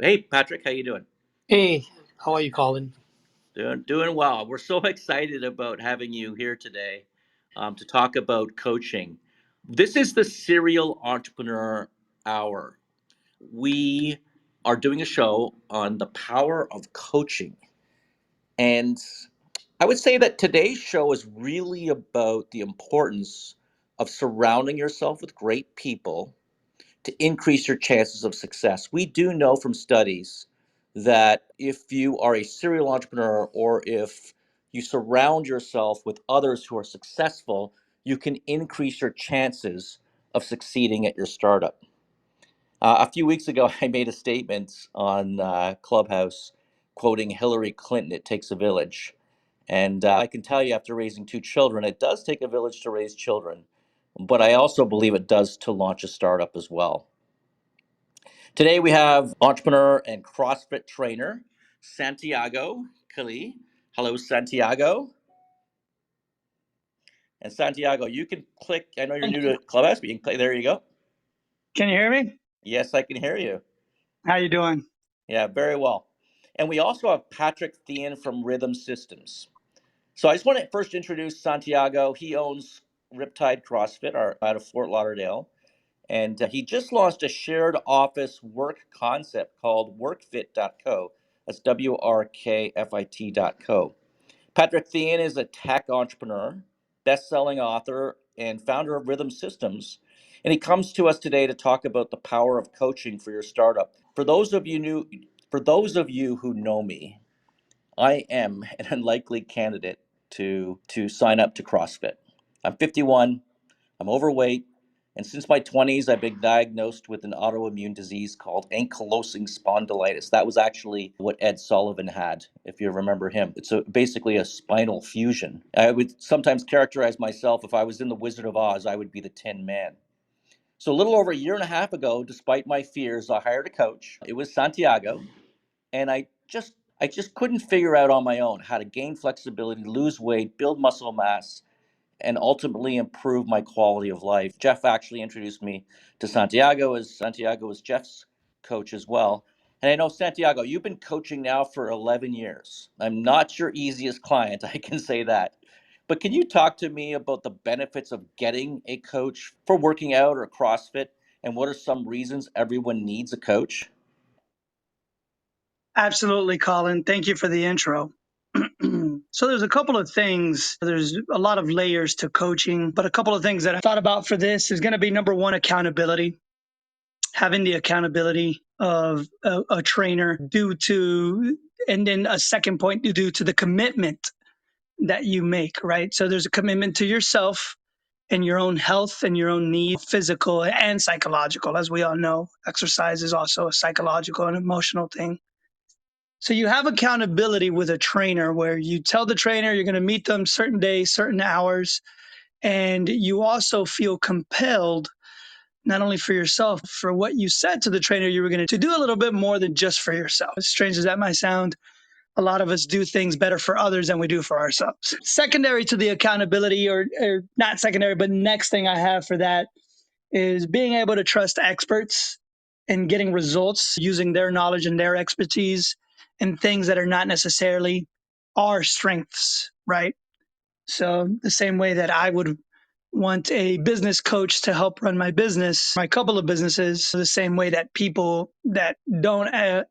Hey, Patrick, how you doing? Hey, how are you, Colin? Doing well. We're so excited about having you here today to talk about coaching. This is the Serial Entrepreneur Hour. We are doing a show on the power of coaching. And I would say that today's show is really about the importance of surrounding yourself with great people to increase your chances of success. We do know from studies that if you are a serial entrepreneur or if you surround yourself with others who are successful, you can increase your chances of succeeding at your startup. A few weeks ago, I made a statement on Clubhouse quoting Hillary Clinton, "It takes a village." And I can tell you, after raising two children, it does take a village to raise children. But I also believe it does to launch a startup as well. Today we have entrepreneur and CrossFit trainer Santiago Callejas. Hello, Santiago. And Santiago, you can click. I know you're Thank new you. to Clubhouse, but you can click. There you go. Can you hear me? Yes, I can hear you. How you doing? Yeah, very well. And we also have Patrick Thean from Rhythm Systems. So I just want to first introduce Santiago. He owns Riptide CrossFit out of Fort Lauderdale. And he just launched a shared office work concept called workfit.co. That's WRKFIT.co. Patrick Thean is a tech entrepreneur, best-selling author, and founder of Rhythm Systems. And he comes to us today to talk about the power of coaching for your startup. For those of you who know me, I am an unlikely candidate to sign up to CrossFit. I'm 51. I'm overweight, and since my 20s, I've been diagnosed with an autoimmune disease called ankylosing spondylitis. That was actually what Ed Sullivan had, if you remember him. It's basically a spinal fusion. I would sometimes characterize myself, if I was in the Wizard of Oz, I would be the Tin Man. So a little over a year and a half ago, despite my fears, I hired a coach. It was Santiago, and I just couldn't figure out on my own how to gain flexibility, lose weight, build muscle mass, and ultimately improve my quality of life. Jeff actually introduced me to Santiago, as Santiago was Jeff's coach as well. And I know, Santiago, you've been coaching now for 11 years. I'm not your easiest client, I can say that. But can you talk to me about the benefits of getting a coach for working out or CrossFit? And what are some reasons everyone needs a coach? Absolutely, Colin. Thank you for the intro. So there's a couple of things. There's a lot of layers to coaching, but a couple of things that I thought about for this is going to be number one, accountability. Having the accountability of a trainer due to, and then a second point due to the commitment that you make, right? So there's a commitment to yourself and your own health and your own needs, physical and psychological. As we all know, exercise is also a psychological and emotional thing. So you have accountability with a trainer where you tell the trainer you're going to meet them certain days, certain hours, and you also feel compelled not only for yourself, for what you said to the trainer you were going to do a little bit more than just for yourself. As strange as that might sound, a lot of us do things better for others than we do for ourselves. Secondary to the accountability, or not secondary, but next thing I have for that is being able to trust experts and getting results using their knowledge and their expertise in things that are not necessarily our strengths, right? So the same way that I would want a business coach to help run my business, my couple of businesses, the same way that people that don't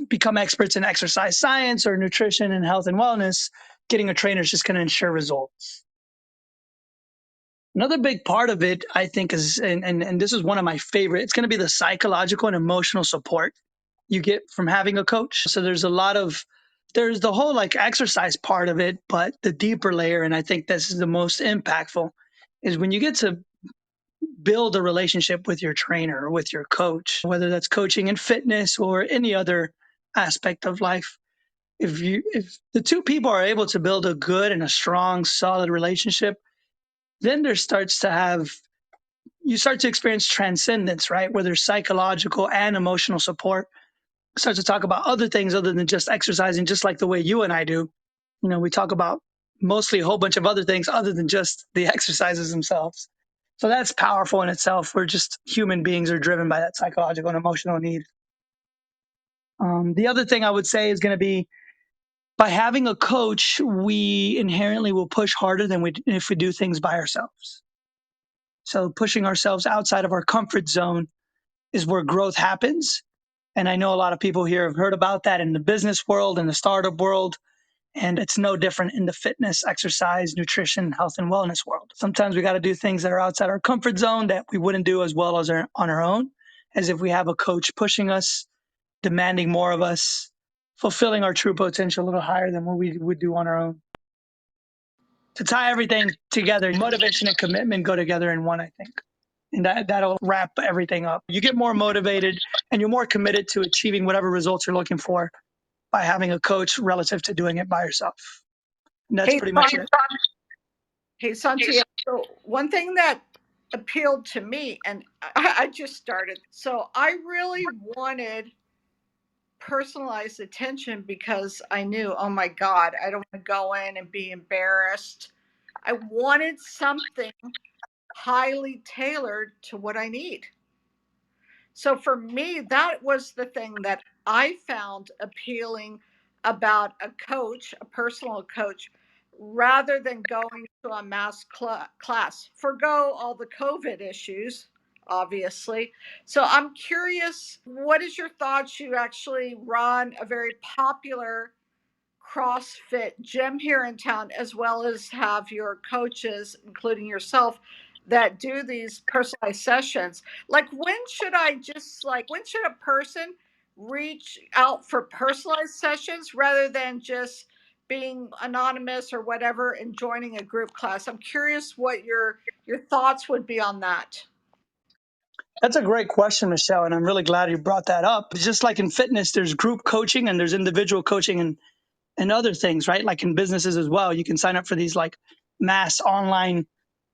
become experts in exercise science or nutrition and health and wellness, getting a trainer is just going to ensure results. Another big part of it, I think, is, and this is one of my favorite, it's going to be the psychological and emotional support you get from having a coach. So there's the whole like exercise part of it, but the deeper layer, and I think this is the most impactful, is when you get to build a relationship with your trainer or with your coach, whether that's coaching in fitness or any other aspect of life. If the two people are able to build a good and a strong, solid relationship, then you start to experience transcendence, right? Where there's psychological and emotional support. Start to talk about other things other than just exercising, just like the way you and I do. We talk about mostly a whole bunch of other things other than just the exercises themselves. So that's powerful in itself. We're just human beings are driven by that psychological and emotional need. The other thing I would say is going to be, by having a coach, we inherently will push harder than if we do things by ourselves. So pushing ourselves outside of our comfort zone is where growth happens. And I know a lot of people here have heard about that in the business world, in the startup world, and it's no different in the fitness, exercise, nutrition, health, and wellness world. Sometimes we got to do things that are outside our comfort zone that we wouldn't do as well as on our own, as if we have a coach pushing us, demanding more of us, fulfilling our true potential a little higher than what we would do on our own. To tie everything together, motivation and commitment go together in one, I think. And that'll wrap everything up. You get more motivated and you're more committed to achieving whatever results you're looking for by having a coach relative to doing it by yourself. And that's Hey, pretty much it. Hey, Santiago, one thing that appealed to me, and I just started, so I really wanted personalized attention because I knew, oh my God, I don't want to go in and be embarrassed. I wanted something highly tailored to what I need. So for me, that was the thing that I found appealing about a coach, a personal coach, rather than going to a mass class. Forgo all the COVID issues, obviously. So I'm curious, what is your thoughts? You actually run a very popular CrossFit gym here in town, as well as have your coaches, including yourself, that do these personalized sessions. Like, when should a person reach out for personalized sessions rather than just being anonymous or whatever and joining a group class? I'm curious what your thoughts would be on that. That's a great question, Michelle, and I'm really glad you brought that up. Just like in fitness, there's group coaching and there's individual coaching and other things, right? Like in businesses as well. You can sign up for these like mass online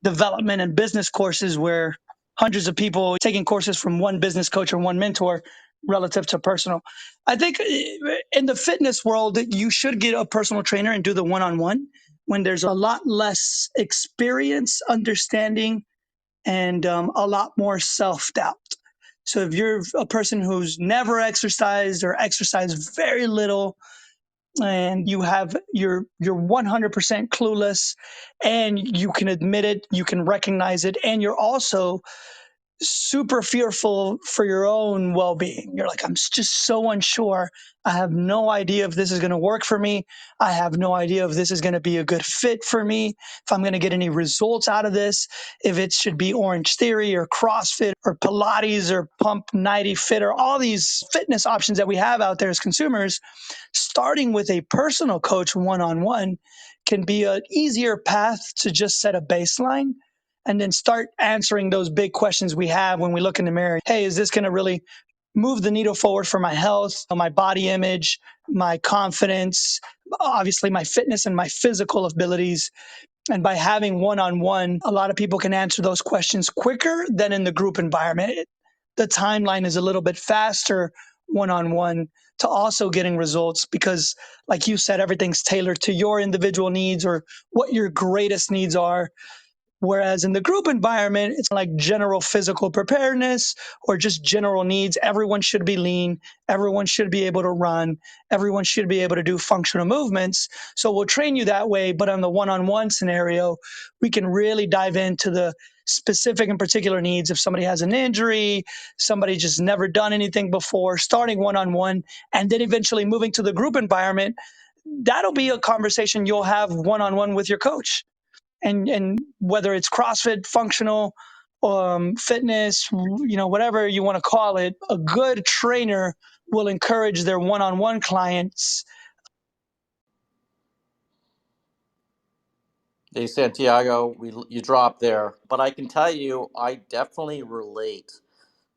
development and business courses where hundreds of people are taking courses from one business coach or one mentor relative to personal. I think in the fitness world, you should get a personal trainer and do the one-on-one when there's a lot less experience, understanding, and a lot more self-doubt. So if you're a person who's never exercised or exercised very little, and you're 100% clueless, and you can admit it, you can recognize it, and you're also super fearful for your own well-being. You're like, I'm just so unsure. I have no idea if this is going to work for me. I have no idea if this is going to be a good fit for me, if I'm going to get any results out of this, if it should be Orange Theory or CrossFit or Pilates or Pump 90 Fit or all these fitness options that we have out there as consumers. Starting with a personal coach one-on-one can be an easier path to just set a baseline and then start answering those big questions we have when we look in the mirror. Hey, is this going to really move the needle forward for my health, my body image, my confidence, obviously my fitness and my physical abilities? And by having one-on-one, a lot of people can answer those questions quicker than in the group environment. The timeline is a little bit faster one-on-one to also getting results because, like you said, everything's tailored to your individual needs or what your greatest needs are. Whereas in the group environment, it's like general physical preparedness or just general needs. Everyone should be lean. Everyone should be able to run. Everyone should be able to do functional movements. So we'll train you that way. But on the one-on-one scenario, we can really dive into the specific and particular needs. If somebody has an injury, somebody just never done anything before, starting one-on-one, and then eventually moving to the group environment, that'll be a conversation you'll have one-on-one with your coach. And whether it's CrossFit, functional, fitness, whatever you want to call it, a good trainer will encourage their one-on-one clients. Hey, Santiago, you dropped there, but I can tell you, I definitely relate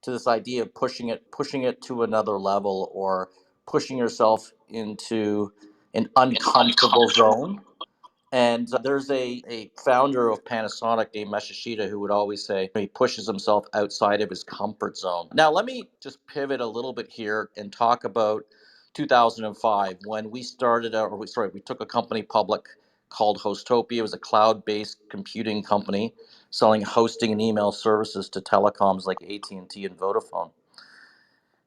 to this idea of pushing it to another level or pushing yourself into an uncomfortable zone. And there's a founder of Panasonic named Mashishita who would always say he pushes himself outside of his comfort zone. Now, let me just pivot a little bit here and talk about 2005 when we started, we took a company public called Hostopia. It was a cloud-based computing company selling hosting and email services to telecoms like AT&T and Vodafone.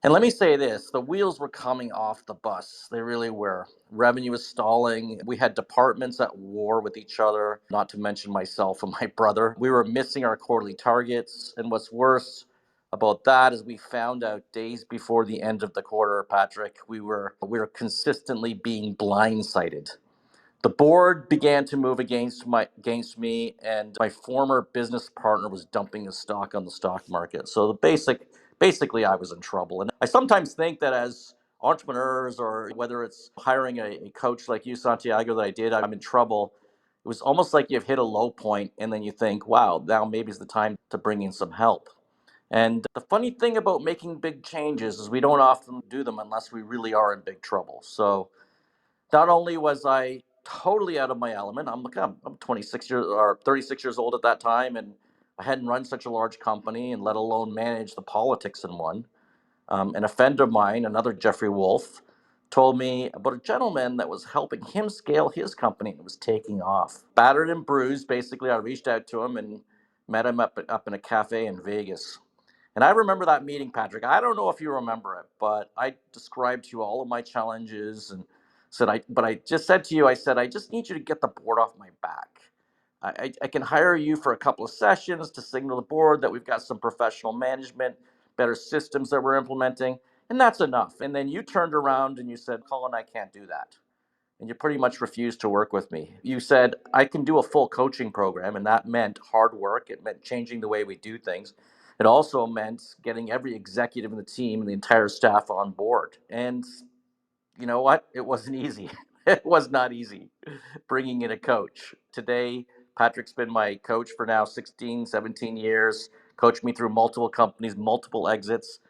And let me say this, the wheels were coming off the bus. They really were. Revenue was stalling. We had departments at war with each other, not to mention myself and my brother. We were missing our quarterly targets. And what's worse about that is we found out days before the end of the quarter, Patrick, we were consistently being blindsided. The board began to move against me, and my former business partner was dumping his stock on the stock market. So basically, I was in trouble. And I sometimes think that as entrepreneurs, or whether it's hiring a coach like you, Santiago, that I did, I'm in trouble. It was almost like you've hit a low point, and then you think, wow, now maybe is the time to bring in some help. And the funny thing about making big changes is we don't often do them unless we really are in big trouble. So not only was I totally out of my element, I'm 26 years or 36 years old at that time, and I hadn't run such a large company and let alone manage the politics in one. And a friend of mine, another Jeffrey Wolf, told me about a gentleman that was helping him scale his company and it was taking off. Battered and bruised, basically, I reached out to him and met him up in a cafe in Vegas. And I remember that meeting, Patrick. I don't know if you remember it, but I described to you all of my challenges and but I just said to you, I said, I just need you to get the board off my back. I can hire you for a couple of sessions to signal the board that we've got some professional management, better systems that we're implementing, and that's enough. And then you turned around and you said, Colin, I can't do that. And you pretty much refused to work with me. You said, I can do a full coaching program, and that meant hard work. It meant changing the way we do things. It also meant getting every executive in the team and the entire staff on board. And you know what? It wasn't easy. It was not easy bringing in a coach. Today, Patrick's been my coach for now 16, 17 years, coached me through multiple companies, multiple exits.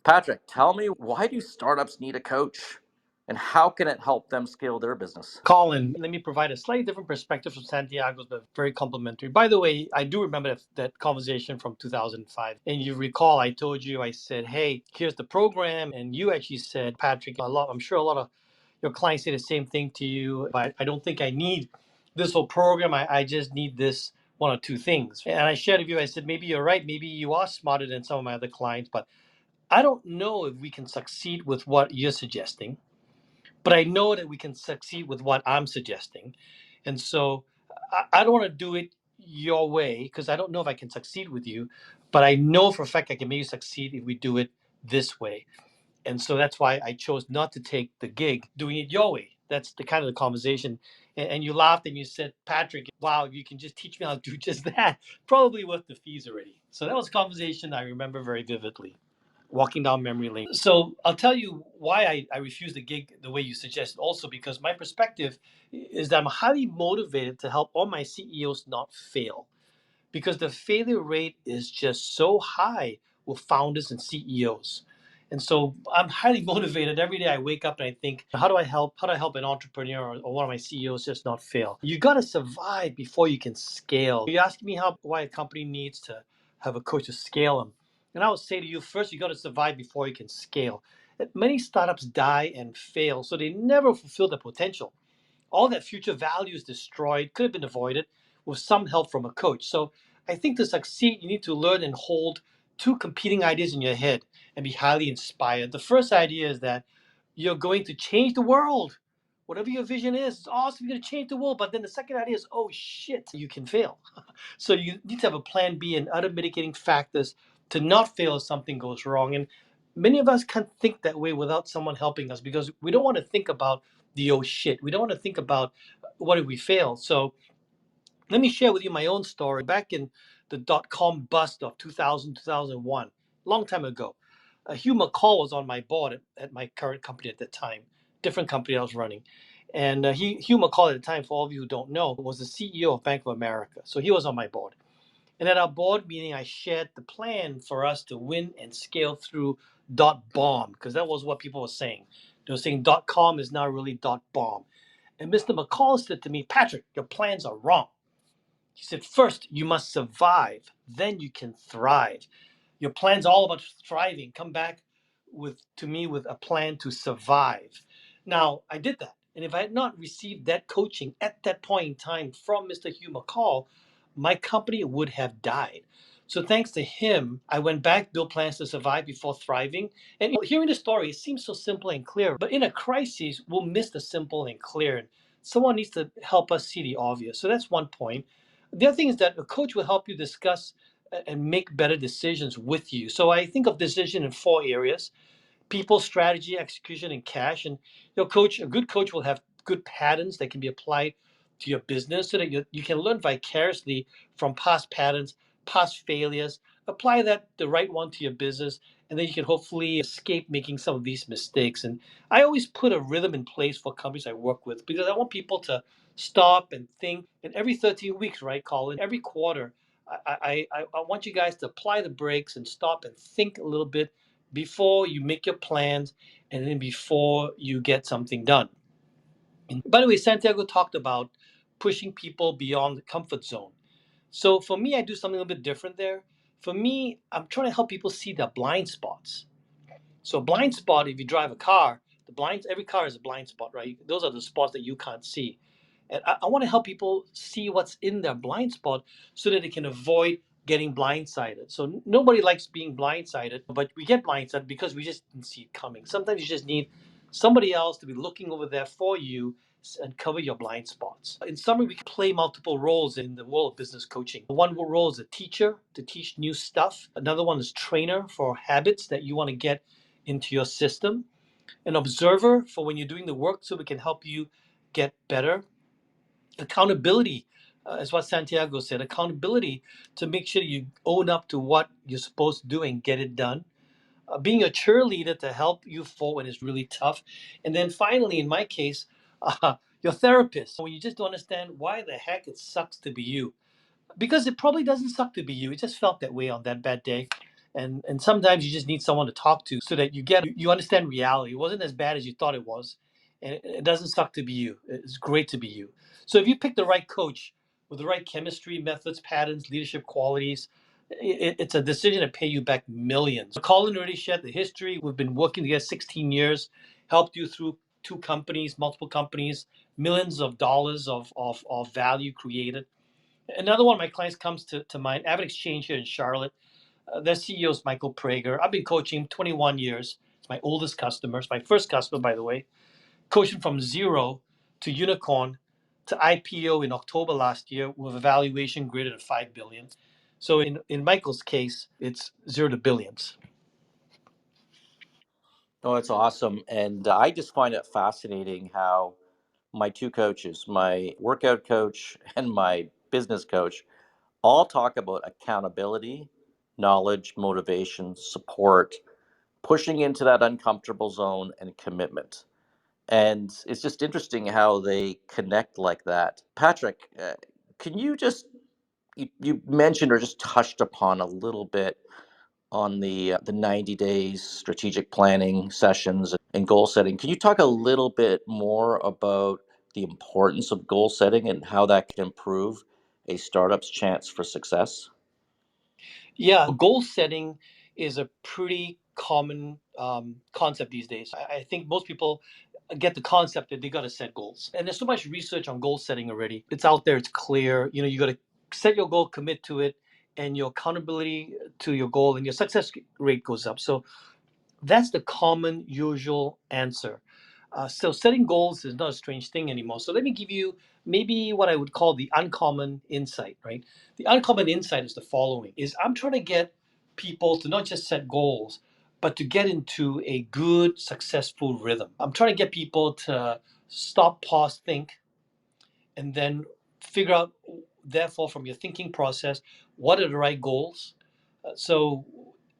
Patrick, tell me, why do startups need a coach? And how can it help them scale their business? Colin, let me provide a slightly different perspective from Santiago's, but very complimentary. By the way, I do remember that conversation from 2005. And you recall, I told you, I said, hey, here's the program. And you actually said, Patrick, I'm sure a lot of your clients say the same thing to you, but I don't think I need this whole program. I just need this one or two things. And I shared with you, I said, maybe you're right. Maybe you are smarter than some of my other clients, but I don't know if we can succeed with what you're suggesting, but I know that we can succeed with what I'm suggesting. And so I don't want to do it your way because I don't know if I can succeed with you, but I know for a fact I can make you succeed if we do it this way. And so that's why I chose not to take the gig doing it your way. That's the kind of the conversation. And you laughed and you said, Patrick, wow, you can just teach me how to do just that. Probably worth the fees already. So that was a conversation I remember very vividly, walking down memory lane. So I'll tell you why I refuse the gig the way you suggest. Also, because my perspective is that I'm highly motivated to help all my CEOs not fail, because the failure rate is just so high with founders and CEOs. And so I'm highly motivated. Every day I wake up and I think, how do I help? How do I help an entrepreneur or one of my CEOs just not fail? You got to survive before you can scale. You ask me why a company needs to have a coach to scale them. And I would say to you, first, you got to survive before you can scale. Many startups die and fail, so they never fulfill their potential. All that future value is destroyed, could have been avoided with some help from a coach. So I think to succeed, you need to learn and hold two competing ideas in your head and be highly inspired. The first idea is that you're going to change the world. Whatever your vision is, it's awesome. You're going to change the world. But then the second idea is, oh shit, you can fail. So you need to have a plan B and other mitigating factors to not fail if something goes wrong. And many of us can't think that way without someone helping us because we don't want to think about the oh shit. We don't want to think about what if we fail. So let me share with you my own story. Back in the .com bust of 2000, 2001, long time ago, Hugh McCall was on my board at my current company at that time, different company I was running. And Hugh McCall at the time, for all of you who don't know, was the CEO of Bank of America. So he was on my board. And at our board meeting, I shared the plan for us to win and scale through .bomb, because that was what people were saying. They were saying .com is now really .bomb. And Mr. McCall said to me, Patrick, your plans are wrong. He said, first, you must survive, then you can thrive. Your plan's all about thriving. Come back to me with a plan to survive. Now, I did that. And if I had not received that coaching at that point in time from Mr. Hugh McCall, my company would have died. So thanks to him, I went back, built plans to survive before thriving. And hearing the story, it seems so simple and clear. But in a crisis, we'll miss the simple and clear. And someone needs to help us see the obvious. So that's one point. The other thing is that a coach will help you discuss and make better decisions with you. So I think of decision in 4 areas: people, strategy, execution, and cash. And a good coach will have good patterns that can be applied to your business so that you can learn vicariously from past patterns, past failures, apply that the right one to your business, and then you can hopefully escape making some of these mistakes. And I always put a rhythm in place for companies I work with because I want people to stop and think. And every 13 weeks, right, Colin, every quarter, I want you guys to apply the brakes and stop and think a little bit before you make your plans and then before you get something done. And by the way, Santiago talked about pushing people beyond the comfort zone. So for me, I do something a little bit different there. For me, I'm trying to help people see their blind spots. So a blind spot, if you drive a car, every car is a blind spot, right? Those are the spots that you can't see. And I want to help people see what's in their blind spot so that they can avoid getting blindsided. So nobody likes being blindsided, but we get blindsided because we just didn't see it coming. Sometimes you just need somebody else to be looking over there for you and cover your blind spots. In summary, we can play multiple roles in the world of business coaching. One role is a teacher to teach new stuff. Another one is trainer for habits that you want to get into your system. An observer for when you're doing the work so we can help you get better. Accountability is what Santiago said. Accountability to make sure you own up to what you're supposed to do and get it done. Being a cheerleader to help you forward when it's really tough. And then finally, in my case, your therapist. When you just don't understand why the heck it sucks to be you, because it probably doesn't suck to be you. It just felt that way on that bad day. And sometimes you just need someone to talk to so that you understand reality. It wasn't as bad as you thought it was. And it doesn't suck to be you. It's great to be you. So if you pick the right coach with the right chemistry, methods, patterns, leadership qualities, it's a decision to pay you back millions. Colin already shared the history. We've been working together 16 years, helped you through two companies, multiple companies, millions of dollars of value created. Another one of my clients comes to mind, Avid Exchange here in Charlotte. Their CEO is Michael Prager. I've been coaching 21 years. It's my oldest customer. It's my first customer, by the way. Coaching from zero to unicorn to IPO in October last year with a valuation greater than 5 billion. So in Michael's case, it's zero to billions. Oh, it's awesome. And I just find it fascinating how my two coaches, my workout coach and my business coach, all talk about accountability, knowledge, motivation, support, pushing into that uncomfortable zone, and commitment. And it's just interesting how they connect like that. Patrick, can you just, you mentioned or just touched upon a little bit on the 90 days strategic planning sessions and goal setting. Can you talk a little bit more about the importance of goal setting and how that can improve a startup's chance for success? Yeah, goal setting is a pretty common concept these days. I think most people get the concept that they got to set goals. And there's so much research on goal setting already. It's out there, it's clear. You got to set your goal, commit to it, and your accountability to your goal and your success rate goes up. So that's the common, usual answer. So setting goals is not a strange thing anymore. So let me give you maybe what I would call the uncommon insight, right? The uncommon insight is the following: is I'm trying to get people to not just set goals, but to get into a good, successful rhythm. I'm trying to get people to stop, pause, think, and then figure out, therefore, from your thinking process, what are the right goals. So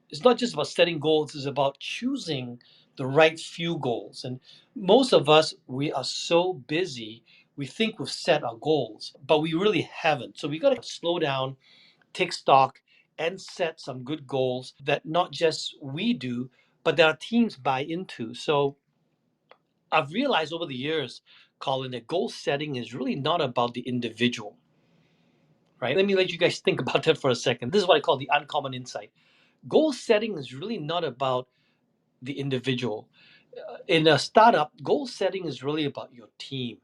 it's not just about setting goals, it's about choosing the right few goals. And most of us, we are so busy, we think we've set our goals, but we really haven't. So we got to slow down, take stock, and set some good goals that not just we do, but that our teams buy into. So I've realized over the years, Colin, that goal setting is really not about the individual, right? Let me let you guys think about that for a second. This is what I call the uncommon insight. Goal setting is really not about the individual. In a startup, goal setting is really about your team.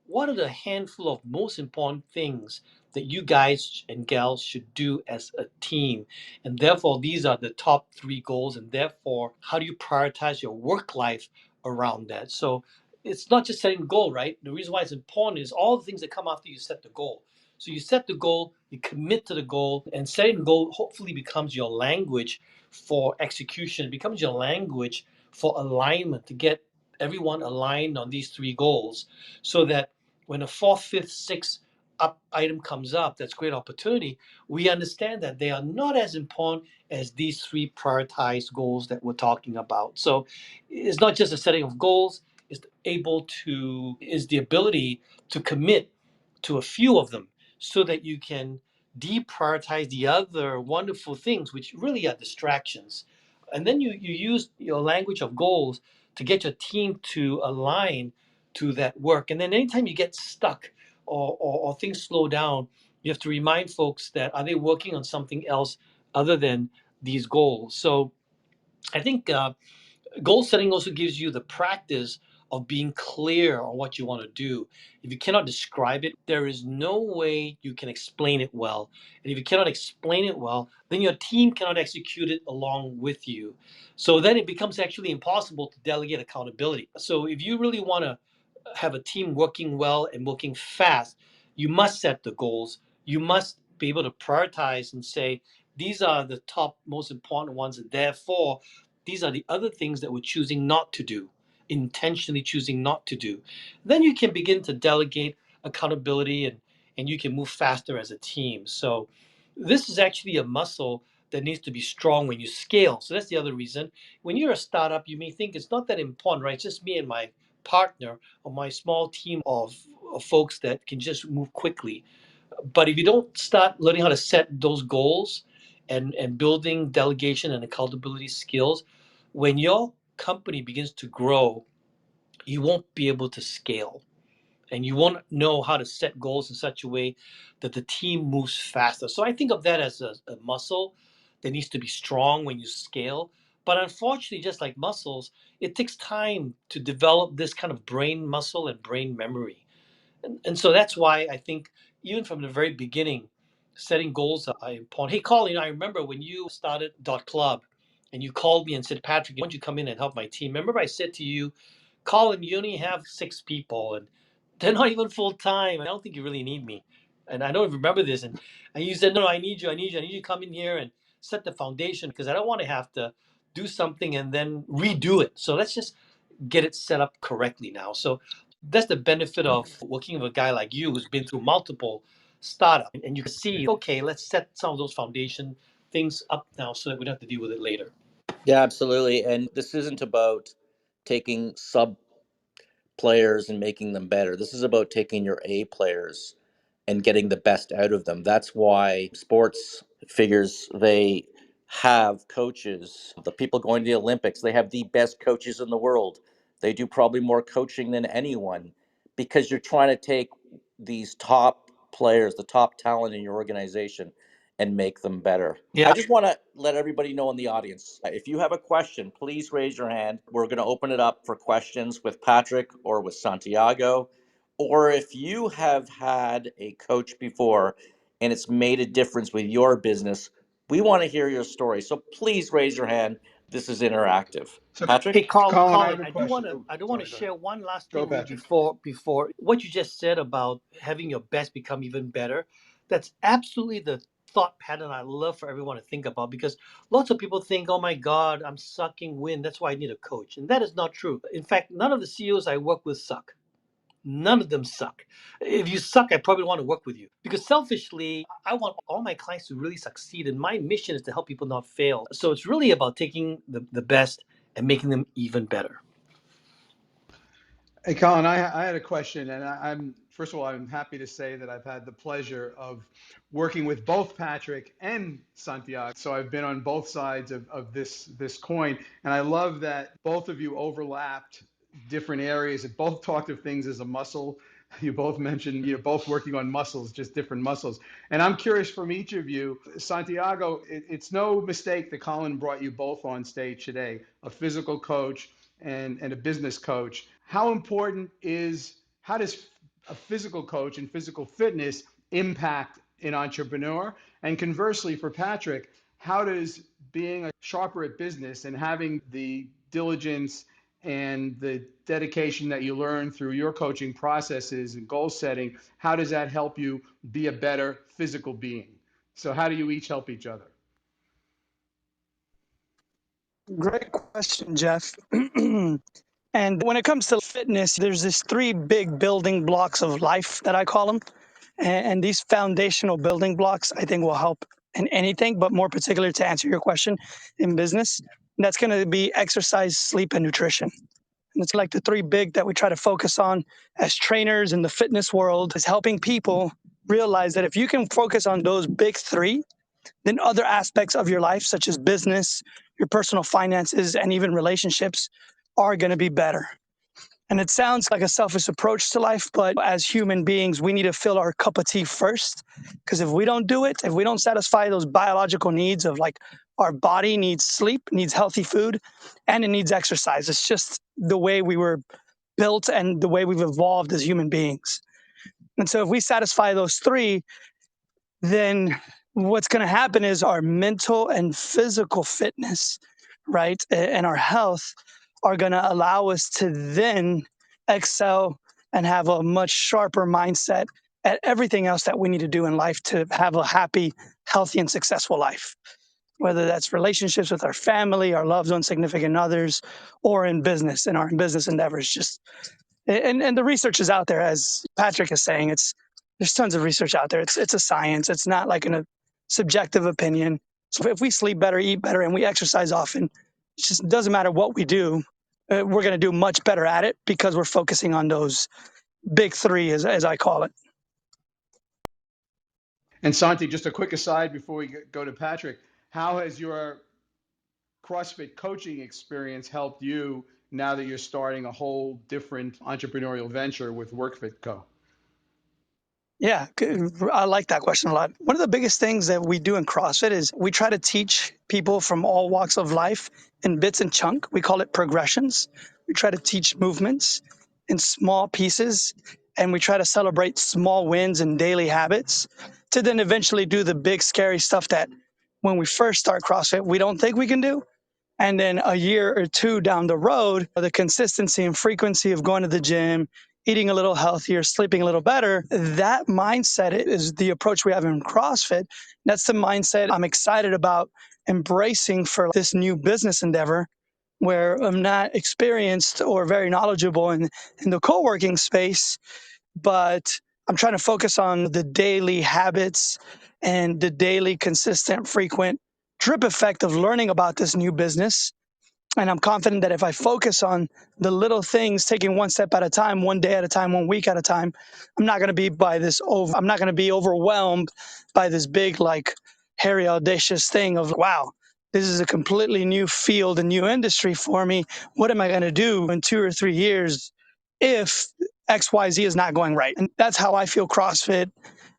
What are the handful of most important things that you guys and gals should do as a team. And therefore, these are the top 3 goals. And therefore, how do you prioritize your work life around that? So it's not just setting a goal, right? The reason why it's important is all the things that come after you set the goal. So you set the goal, you commit to the goal, and setting the goal hopefully becomes your language for execution, it becomes your language for alignment to get everyone aligned on these 3 goals so that when a 4th, 5th, 6th item comes up, that's great opportunity. We understand that they are not as important as these 3 prioritized goals that we're talking about. So it's not just a setting of goals, is the ability to commit to a few of them so that you can deprioritize the other wonderful things, which really are distractions. And then you use your language of goals to get your team to align to that work. And then anytime you get stuck or things slow down, you have to remind folks that are they working on something else other than these goals? So I think goal setting also gives you the practice of being clear on what you want to do. If you cannot describe it, there is no way you can explain it well. And if you cannot explain it well, then your team cannot execute it along with you. So then it becomes actually impossible to delegate accountability. So if you really want to have a team working well and working fast, you must set the goals. You must be able to prioritize and say, these are the top most important ones. And therefore, these are the other things that we're choosing not to do, intentionally choosing not to do. Then you can begin to delegate accountability and you can move faster as a team. So this is actually a muscle that needs to be strong when you scale. So that's the other reason. When you're a startup, you may think it's not that important, right? It's just me and my partner or my small team of folks that can just move quickly. But if you don't start learning how to set those goals and building delegation and accountability skills, when your company begins to grow, you won't be able to scale and you won't know how to set goals in such a way that the team moves faster. So I think of that as a muscle that needs to be strong when you scale. But unfortunately, just like muscles, it takes time to develop this kind of brain muscle and brain memory. And so that's why I think even from the very beginning, setting goals are important. Hey, Colin, I remember when you started .Club and you called me and said, Patrick, why don't you come in and help my team? Remember I said to you, Colin, you only have 6 people and they're not even full time. I don't think you really need me. And I don't remember this. And you said, no, I need you. I need you to come in here and set the foundation because I don't want to have to do something and then redo it. So let's just get it set up correctly now. So that's the benefit of working with a guy like you who's been through multiple startups. And you can see, okay, let's set some of those foundation things up now so that we don't have to deal with it later. Yeah, absolutely. And this isn't about taking sub players and making them better. This is about taking your A players and getting the best out of them. That's why sports figures, they have coaches. The people going to the Olympics, they have the best coaches in the world. They do probably more coaching than anyone because you're trying to take these top players, the top talent in your organization, and make them better. Yeah. I just want to let everybody know in the audience, if you have a question, please raise your hand. We're going to open it up for questions with Patrick or with Santiago. Or if you have had a coach before and it's made a difference with your business, we want to hear your story. So please raise your hand. This is interactive. So, Patrick? Hey, Colin, I Colin, have a I do want question. to Oh, I do want to sorry, go ahead. share one last Go, thing with you Patrick. before what you just said about having your best become even better. That's absolutely the thought pattern I love for everyone to think about because lots of people think, oh my God, I'm sucking wind. That's why I need a coach. And that is not true. In fact, none of the CEOs I work with suck. None of them suck. If you suck, I probably want to work with you because selfishly, I want all my clients to really succeed. And my mission is to help people not fail. So it's really about taking the best and making them even better. Hey, Colin, I had a question, and I'm first of all, I'm happy to say that I've had the pleasure of working with both Patrick and Santiago. So I've been on both sides of this coin, and I love that both of you overlapped different areas and both talked of things as a muscle. You both mentioned you're both working on muscles, just different muscles. And I'm curious from each of you, Santiago, it's no mistake that Colin brought you both on stage today, a physical coach and a business coach. How does a physical coach and physical fitness impact an entrepreneur? And conversely, for Patrick, how does being a sharper at business and having the diligence and the dedication that you learn through your coaching processes and goal setting, how does that help you be a better physical being? So how do you each help each other? Great question, Jeff. And when it comes to fitness, there's these three big building blocks of life that I call them. And these foundational building blocks, I think, will help in anything, but more particular to answer your question in business. And that's going to be exercise, sleep, and nutrition. And it's like the three big that we try to focus on as trainers in the fitness world is helping people realize that if you can focus on those big three, then other aspects of your life, such as business, your personal finances, and even relationships, are going to be better. And it sounds like a selfish approach to life, but as human beings, we need to fill our cup of tea first. Because if we don't do it, if we don't satisfy those biological needs of like our body needs sleep, needs healthy food, and it needs exercise. It's just the way we were built and the way we've evolved as human beings. And so if we satisfy those three, then what's going to happen is our mental and physical fitness, right, and our health are going to allow us to then excel and have a much sharper mindset at everything else that we need to do in life to have a happy, healthy, and successful life. Whether that's relationships with our family, our loved ones, significant others, or in business, in our business endeavors. Just and the research is out there, as Patrick is saying. There's tons of research out there. It's a science. It's not like a subjective opinion. So if we sleep better, eat better, and we exercise often, it just doesn't matter what we do. We're going to do much better at it because we're focusing on those big three, as I call it. And Santi, just a quick aside before we go to Patrick, how has your CrossFit coaching experience helped you now that you're starting a whole different entrepreneurial venture with WorkFit Co? Yeah, I like that question a lot. One of the biggest things that we do in CrossFit is we try to teach people from all walks of life in bits and chunk. We call it progressions. We try to teach movements in small pieces, and we try to celebrate small wins and daily habits to then eventually do the big, scary stuff that when we first start CrossFit, we don't think we can do. And then a year or two down the road, the consistency and frequency of going to the gym, eating a little healthier, sleeping a little better, that mindset is the approach we have in CrossFit. That's the mindset I'm excited about embracing for this new business endeavor where I'm not experienced or very knowledgeable in the co-working space, but I'm trying to focus on the daily habits and the daily consistent, frequent drip effect of learning about this new business. And I'm confident that if I focus on the little things, taking one step at a time, one day at a time, 1 week at a time, I'm not going to be I'm not going to be overwhelmed by this big, like hairy, audacious thing of, wow, this is a completely new field, a new industry for me. What am I going to do in 2 or 3 years if XYZ is not going right? And that's how I feel CrossFit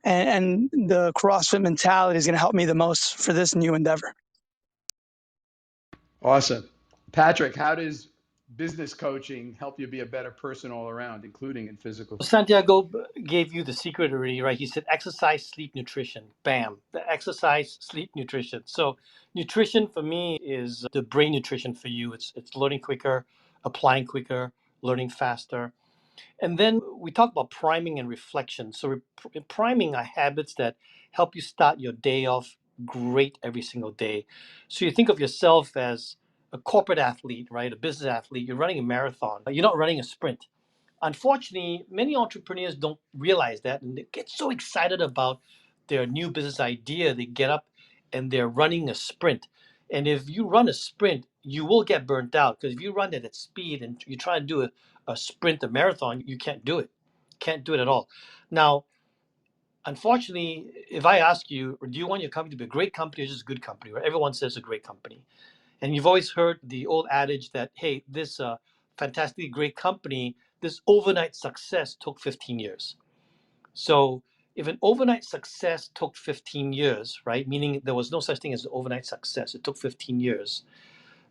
and the CrossFit mentality is going to help me the most for this new endeavor. Awesome. Patrick, how does business coaching help you be a better person all around, including in physical? Santiago gave you the secret already, right? He said exercise, sleep, nutrition. Bam. The exercise, sleep, nutrition. So nutrition for me is the brain nutrition for you. It's learning quicker, applying quicker, learning faster. And then we talk about priming and reflection. So priming are habits that help you start your day off great every single day. So you think of yourself as a corporate athlete, right? A business athlete. You're running a marathon. You're not running a sprint. Unfortunately, many entrepreneurs don't realize that and they get so excited about their new business idea. They get up and they're running a sprint. And if you run a sprint, you will get burnt out because if you run at speed and you try to do a sprint, a marathon, you can't do it. Can't do it at all. Now, unfortunately, if I ask you, do you want your company to be a great company or just a good company? Right? Everyone says a great company. And you've always heard the old adage that, hey, this fantastically great company, this overnight success took 15 years. So if an overnight success took 15 years, right, meaning there was no such thing as an overnight success, it took 15 years,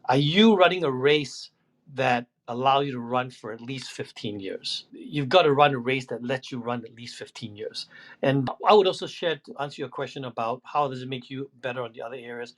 are you running a race that allow you to run for at least 15 years. You've got to run a race that lets you run at least 15 years. And I would also share, to answer your question about how does it make you better on the other areas,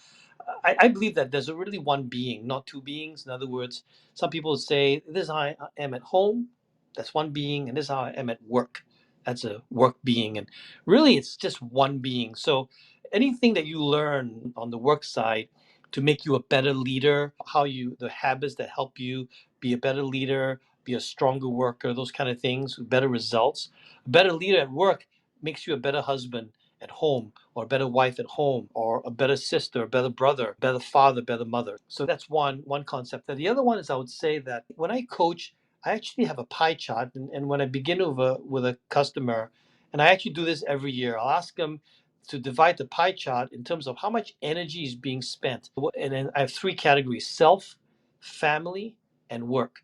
I believe that there's really one being, not two beings. In other words, some people say, this is how I am at home, that's one being, and this is how I am at work. That's a work being. And really, it's just one being. So anything that you learn on the work side to make you a better leader, the habits that help you be a better leader, be a stronger worker, those kind of things, better results. A better leader at work makes you a better husband at home, or a better wife at home, or a better sister, a better brother, better father, better mother. So that's one concept. And the other one is, I would say that when I coach, I actually have a pie chart, and when I begin with a customer, and I actually do this every year, I'll ask them to divide the pie chart in terms of how much energy is being spent. And then I have three categories: self, family, and work.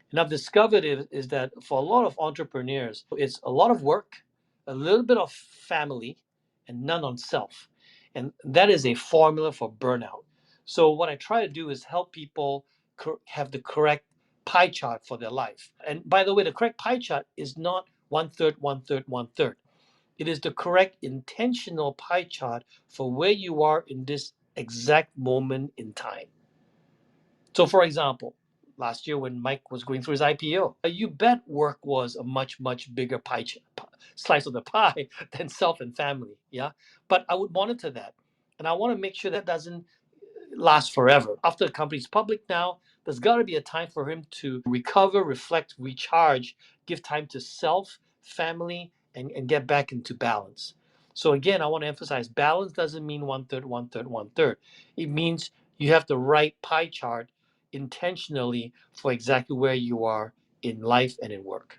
And I've discovered is that for a lot of entrepreneurs, it's a lot of work, a little bit of family, and none on self. And that is a formula for burnout. So what I try to do is help people have the correct pie chart for their life. And by the way, the correct pie chart is not one third, one third, one third. It is the correct intentional pie chart for where you are in this exact moment in time. So, for example, last year when Mike was going through his IPO, you bet work was a much, much bigger slice of the pie than self and family. Yeah. But I would monitor that. And I want to make sure that doesn't last forever. After the company's public now, there's got to be a time for him to recover, reflect, recharge, give time to self, family, and get back into balance. So again, I want to emphasize balance doesn't mean one third, one third, one third. It means you have the right pie chart intentionally for exactly where you are in life and in work.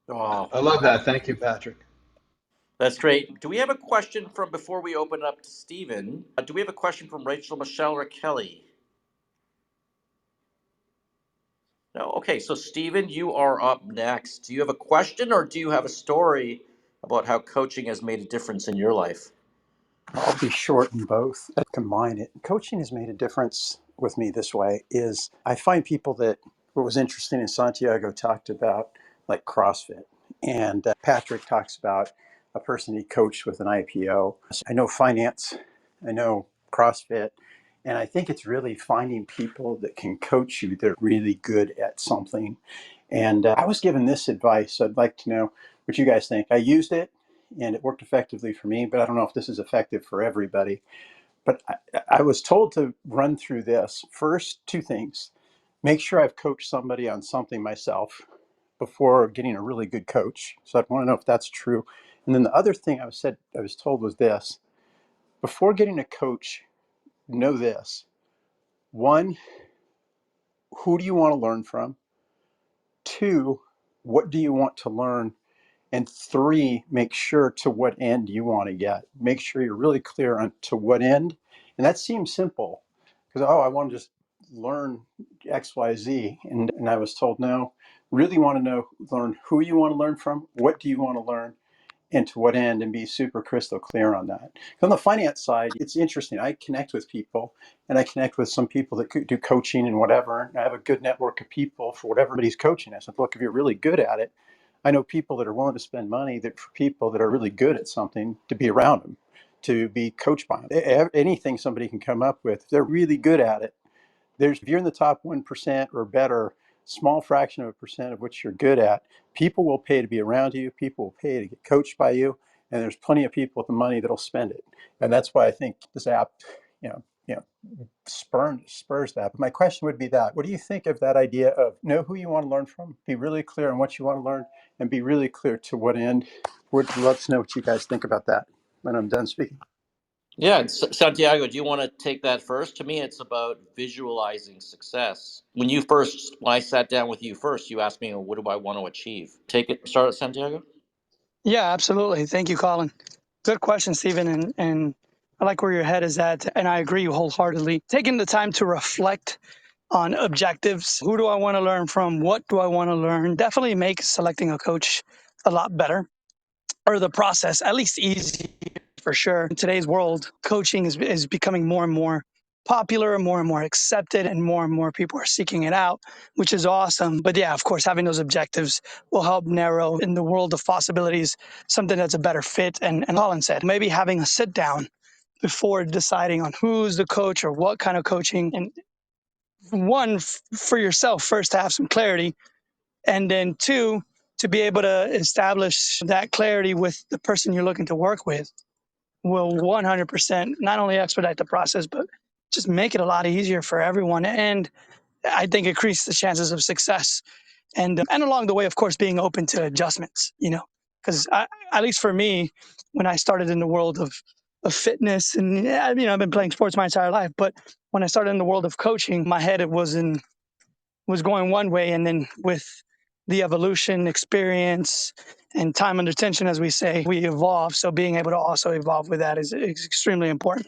Oh, I love that. Thank you, Patrick. that's great. Do we have a question from before we open up to Stephen? Do we have a question from Rachel, Michele, or Kelly? No. Okay, so Stephen, you are up next. Do you have a question, or do you have a story about how coaching has made a difference in your life? I'll be short in both. Combine it. Coaching has made a difference with me this way is I find people that what was interesting in Santiago talked about like CrossFit, and Patrick talks about a person he coached with an IPO. I know finance, I know CrossFit, and I think it's really finding people that can coach you that are really good at something. And I was given this advice. I'd like to know what you guys think. I used it and it worked effectively for me, but I don't know if this is effective for everybody. But I was told to run through this. First, two things: make sure I've coached somebody on something myself before getting a really good coach. So I want to know if that's true. And then the other thing I was told was this: before getting a coach, know this. One, who do you want to learn from? Two, what do you want to learn? And three, make sure to what end you want to get. Make sure you're really clear on to what end. And that seems simple because, oh, I want to just learn X, Y, Z. And I was told, no, really want to learn who you want to learn from, what do you want to learn, and to what end, and be super crystal clear on that. On the finance side, it's interesting. I connect with people, and I connect with some people that do coaching and whatever. And I have a good network of people for whatever he's coaching. I said, look, if you're really good at it, I know people that are willing to spend money that for people that are really good at something to be around them, to be coached by them. Anything somebody can come up with, if they're really good at it. If you're in the top 1% or better, small fraction of a percent of what you're good at, people will pay to be around you. People will pay to get coached by you, and there's plenty of people with the money that'll spend it. And that's why I think this app, spurs that. But my question would be that: what do you think of that idea of know who you want to learn from, be really clear on what you want to learn, and be really clear to what end? Would love to know what you guys think about that when I'm done speaking. Yeah, Santiago, do you want to take that first? To me, it's about visualizing success. When I sat down with you first, you asked me, what do I want to achieve? Start at Santiago. Yeah, absolutely. Thank you, Colin. Good question, Stephen. And I like where your head is at. And I agree wholeheartedly. Taking the time to reflect on objectives. Who do I want to learn from? What do I want to learn? Definitely makes selecting a coach a lot better, or the process at least easy for sure. In today's world, coaching is becoming more and more popular, more and more accepted, and more people are seeking it out, which is awesome. But yeah, of course, having those objectives will help narrow in the world of possibilities something that's a better fit. And Colin said, maybe having a sit down before deciding on who's the coach or what kind of coaching. And one, for yourself, first to have some clarity, and then two, to be able to establish that clarity with the person you're looking to work with will 100% not only expedite the process, but just make it a lot easier for everyone. And I think increase the chances of success. And along the way, of course, being open to adjustments, because at least for me, when I started in the world of fitness and, I've been playing sports my entire life, but when I started in the world of coaching, my head was going one way. And then with the evolution, experience, and time under tension, as we say, we evolve. So being able to also evolve with that is extremely important.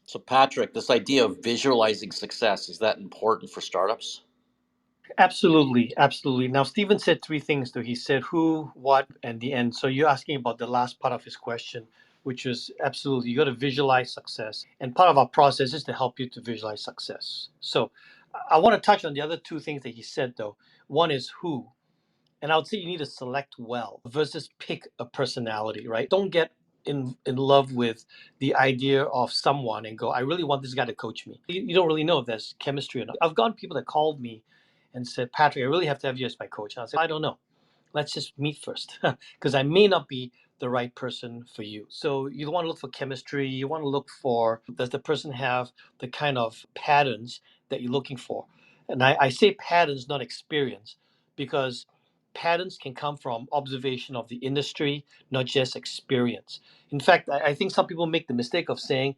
So, Patrick, this idea of visualizing success, is that important for startups? Absolutely, absolutely. Now, Stephen said three things though. He said who, what, and the end. So you're asking about the last part of his question, which is absolutely, you got to visualize success. And part of our process is to help you to visualize success. So I want to touch on the other two things that he said though. One is who. And I would say you need to select well versus pick a personality, right? Don't get in love with the idea of someone and go, I really want this guy to coach me. You don't really know if there's chemistry or not. I've gotten people that called me and said, Patrick, I really have to have you as my coach. And I said, I don't know. Let's just meet first because I may not be the right person for you. So you want to look for chemistry. You want to look for, does the person have the kind of patterns that you're looking for? And I say patterns, not experience, because patterns can come from observation of the industry, not just experience. In fact, I think some people make the mistake of saying,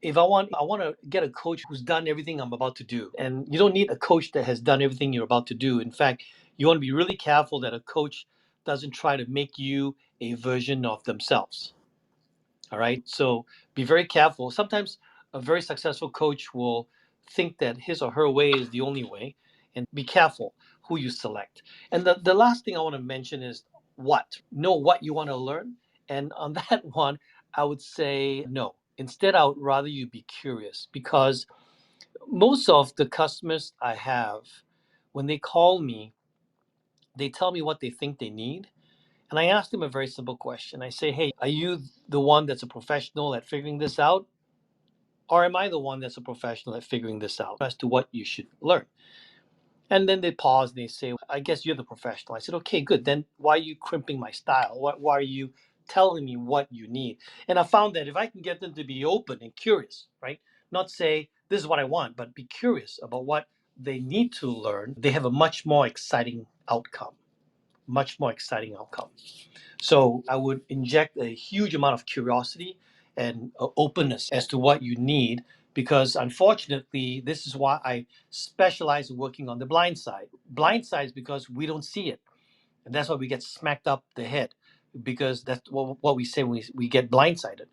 if I want to get a coach who's done everything I'm about to do. And you don't need a coach that has done everything you're about to do. In fact, you want to be really careful that a coach doesn't try to make you a version of themselves. All right. So be very careful. Sometimes a very successful coach will think that his or her way is the only way. And be careful who you select. And the last thing I want to mention is what. Know what you want to learn. And on that one, I would say no. Instead, I would rather you be curious because most of the customers I have, when they call me, they tell me what they think they need. And I ask them a very simple question. I say, hey, are you the one that's a professional at figuring this out? Or am I the one that's a professional at figuring this out as to what you should learn? And then they pause and they say, I guess you're the professional. I said, okay, good. Then why are you crimping my style? Why are you telling me what you need? And I found that if I can get them to be open and curious, right? Not say, this is what I want, but be curious about what they need to learn, they have a much more exciting outcome. Much more exciting outcome. So I would inject a huge amount of curiosity and openness as to what you need, because unfortunately, this is why I specialize in working on the blind side. Blind side is because we don't see it, and that's why we get smacked up the head, because that's what we say when we get blindsided.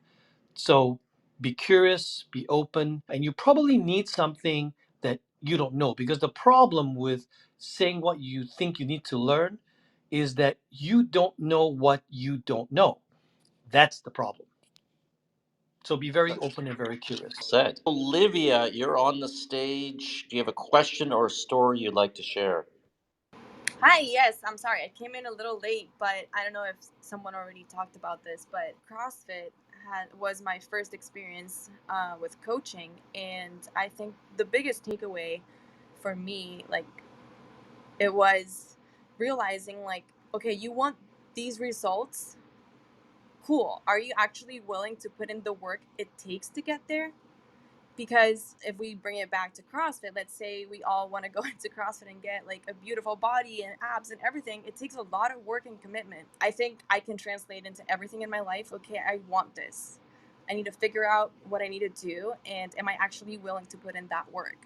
So be curious, be open, and you probably need something that you don't know, because the problem with saying what you think you need to learn is that you don't know what you don't know. That's the problem. So be very open and very curious. Said. Olivia, you're on the stage. Do you have a question or a story you'd like to share? Hi, yes, I'm sorry. I came in a little late, but I don't know if someone already talked about this, but CrossFit was my first experience with coaching. And I think the biggest takeaway for me, like, it was realizing, like, okay, you want these results? Cool. Are you actually willing to put in the work it takes to get there? Because if we bring it back to CrossFit, let's say we all want to go into CrossFit and get like a beautiful body and abs and everything, it takes a lot of work and commitment. I think I can translate into everything in my life. Okay, I want this. I need to figure out what I need to do, and am I actually willing to put in that work?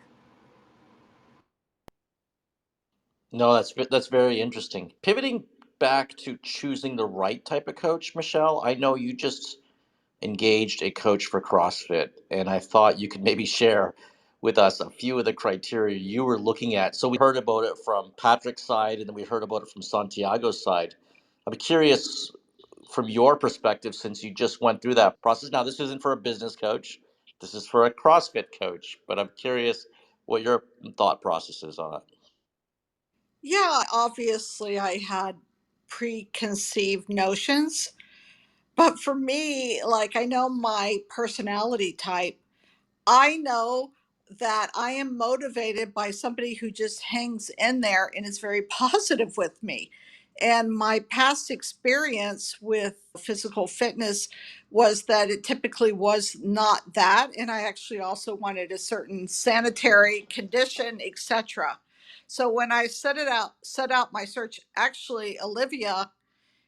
No, that's very interesting. Pivoting back to choosing the right type of coach, Michele, I know you just engaged a coach for CrossFit, and I thought you could maybe share with us a few of the criteria you were looking at. So we heard about it from Patrick's side, and then we heard about it from Santiago's side. I'm curious from your perspective, since you just went through that process. Now, this isn't for a business coach. This is for a CrossFit coach, but I'm curious what your thought process is on it. Yeah, obviously I had preconceived notions, but for me, like I know my personality type. I know that I am motivated by somebody who just hangs in there and is very positive with me. And my past experience with physical fitness was that it typically was not that. And I actually also wanted a certain sanitary condition, etc. So when I set out my search, actually, Olivia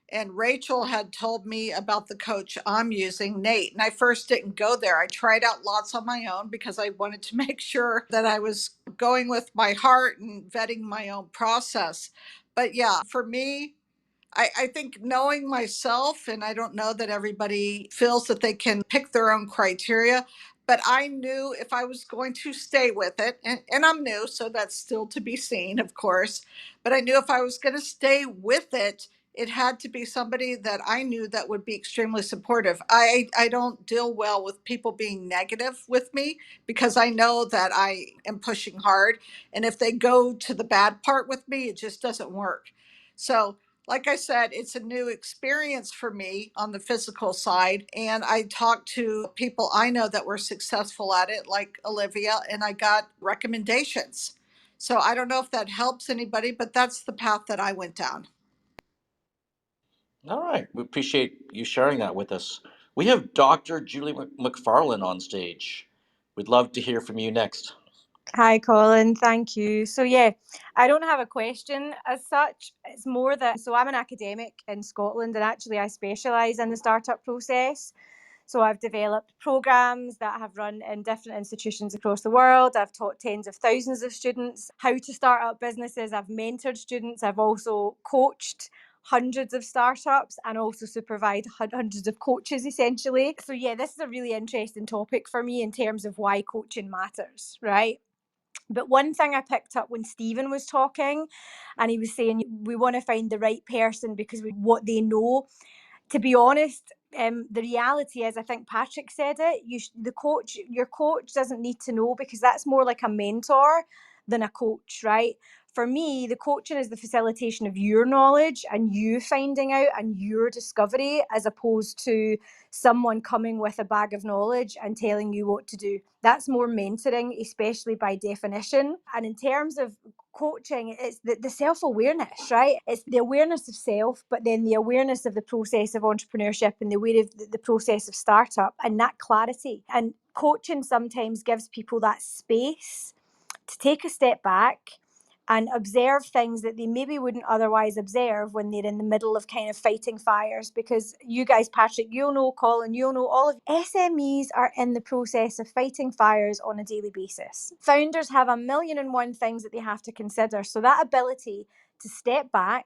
and Rachel had told me about the coach I'm using, Nate. And I first didn't go there. I tried out lots on my own because I wanted to make sure that I was going with my heart and vetting my own process. But yeah, for me, I think knowing myself, and I don't know that everybody feels that they can pick their own criteria, but I knew if I was going to stay with it, and I'm new, so that's still to be seen, of course, but I knew if I was going to stay with it, it had to be somebody that I knew that would be extremely supportive. I don't deal well with people being negative with me because I know that I am pushing hard. And if they go to the bad part with me, it just doesn't work. So like I said, it's a new experience for me on the physical side. And I talked to people I know that were successful at it, like Olivia, and I got recommendations. So I don't know if that helps anybody, but that's the path that I went down. All right. We appreciate you sharing that with us. We have Dr. Julie McFarlane on stage. We'd love to hear from you next. Hi, Colin. Thank you. So, yeah, I don't have a question as such. It's more that, so I'm an academic in Scotland and actually I specialise in the startup process. So I've developed programs that have run in different institutions across the world. I've taught tens of thousands of students how to start up businesses. I've mentored students. I've also coached hundreds of startups and also supervised hundreds of coaches essentially. So yeah, this is a really interesting topic for me in terms of why coaching matters, right? But one thing I picked up when Stephen was talking, and he was saying we want to find the right person because we what they know. To be honest, the reality is, I think Patrick said it. Your coach doesn't need to know because that's more like a mentor than a coach, right? For me, the coaching is the facilitation of your knowledge and you finding out and your discovery, as opposed to someone coming with a bag of knowledge and telling you what to do. That's more mentoring, especially by definition. And in terms of coaching, it's the self-awareness, right? It's the awareness of self, but then the awareness of the process of entrepreneurship and the way of the process of startup and that clarity. And coaching sometimes gives people that space to take a step back and observe things that they maybe wouldn't otherwise observe when they're in the middle of kind of fighting fires. Because you guys, Patrick, you'll know, Colin, you'll know, all of SMEs are in the process of fighting fires on a daily basis. Founders have a million and one things that they have to consider. So that ability to step back,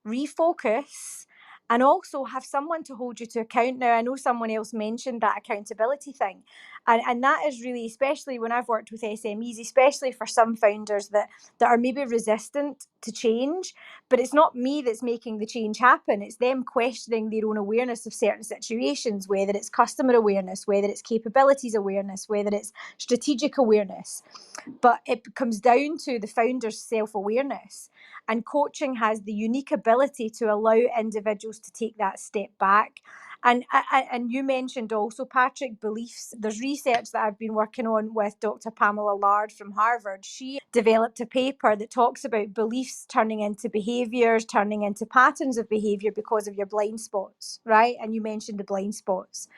refocus, and also have someone to hold you to account. Now, I know someone else mentioned that accountability thing. And that is really, especially when I've worked with SMEs, especially for some founders that are maybe resistant to change, but it's not me that's making the change happen. It's them questioning their own awareness of certain situations, whether it's customer awareness, whether it's capabilities awareness, whether it's strategic awareness. But it comes down to the founder's self-awareness. And coaching has the unique ability to allow individuals to take that step back. And you mentioned also, Patrick, beliefs. There's research that I've been working on with Dr. Pamela Lard from Harvard. She developed a paper that talks about beliefs turning into behaviours, turning into patterns of behaviour because of your blind spots, right? And you mentioned the blind spots.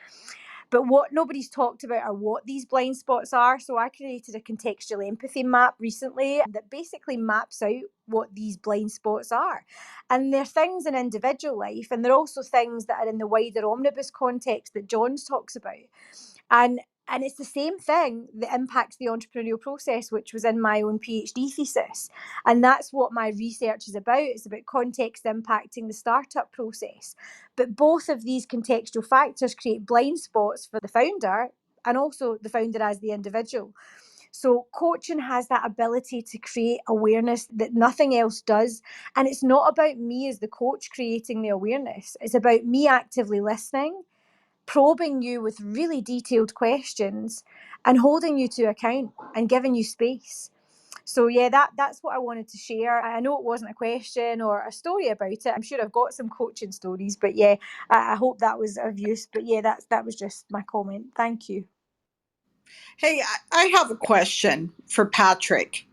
But what nobody's talked about are what these blind spots are. So I created a contextual empathy map recently that basically maps out what these blind spots are. And they're things in individual life, and they're also things that are in the wider omnibus context that John's talks about. And it's the same thing that impacts the entrepreneurial process, which was in my own PhD thesis. And that's what my research is about. It's about context impacting the startup process. But both of these contextual factors create blind spots for the founder and also the founder as the individual. So coaching has that ability to create awareness that nothing else does. And it's not about me as the coach creating the awareness. It's about me actively listening, probing you with really detailed questions and holding you to account and giving you space. So yeah, that's what I wanted to share. I know it wasn't a question or a story about it. I'm sure I've got some coaching stories, but yeah, I hope that was of use. But yeah, that was just my comment. Thank you. Hey, I have a question for Patrick.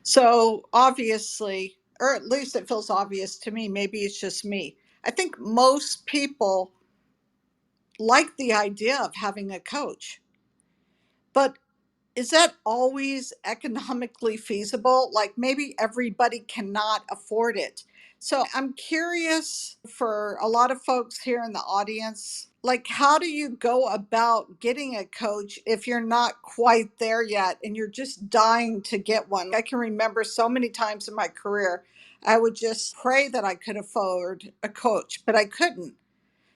So obviously, or at least it feels obvious to me, maybe it's just me. I think most people like the idea of having a coach, but is that always economically feasible? Like maybe everybody cannot afford it. So I'm curious for a lot of folks here in the audience, like how do you go about getting a coach if you're not quite there yet and you're just dying to get one? I can remember so many times in my career, I would just pray that I could afford a coach, but I couldn't.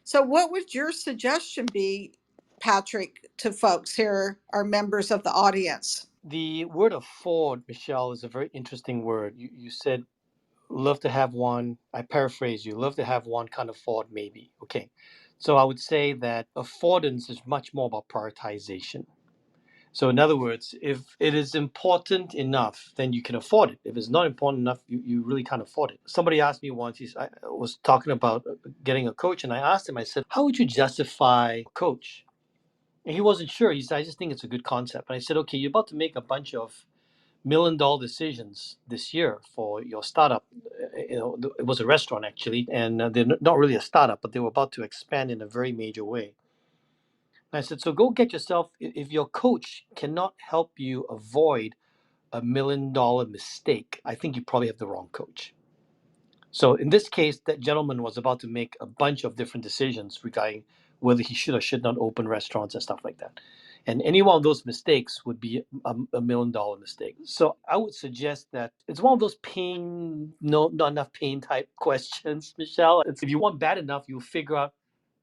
So, what would your suggestion be, Patrick, to folks here, our members of the audience? The word afford, Michelle, is a very interesting word. You said love to have one. I paraphrase you. Love to have one, can't afford maybe. Okay. So I would say that affordance is much more about prioritization. So in other words, if it is important enough, then you can afford it. If it's not important enough, you really can't afford it. Somebody asked me once, I was talking about getting a coach, and I asked him, I said, how would you justify a coach? And he wasn't sure. He said, I just think it's a good concept. And I said, okay, you're about to make a bunch of $1 million decisions this year for your startup. It was a restaurant actually, and they're not really a startup, but they were about to expand in a very major way. And I said, so go get yourself. If your coach cannot help you avoid $1 million mistake, I think you probably have the wrong coach. So in this case, that gentleman was about to make a bunch of different decisions regarding whether he should or should not open restaurants and stuff like that. And any one of those mistakes would be a $1 million mistake. So I would suggest that it's one of those pain, no, not enough pain type questions, Michelle. It's, if you want bad enough, you'll figure out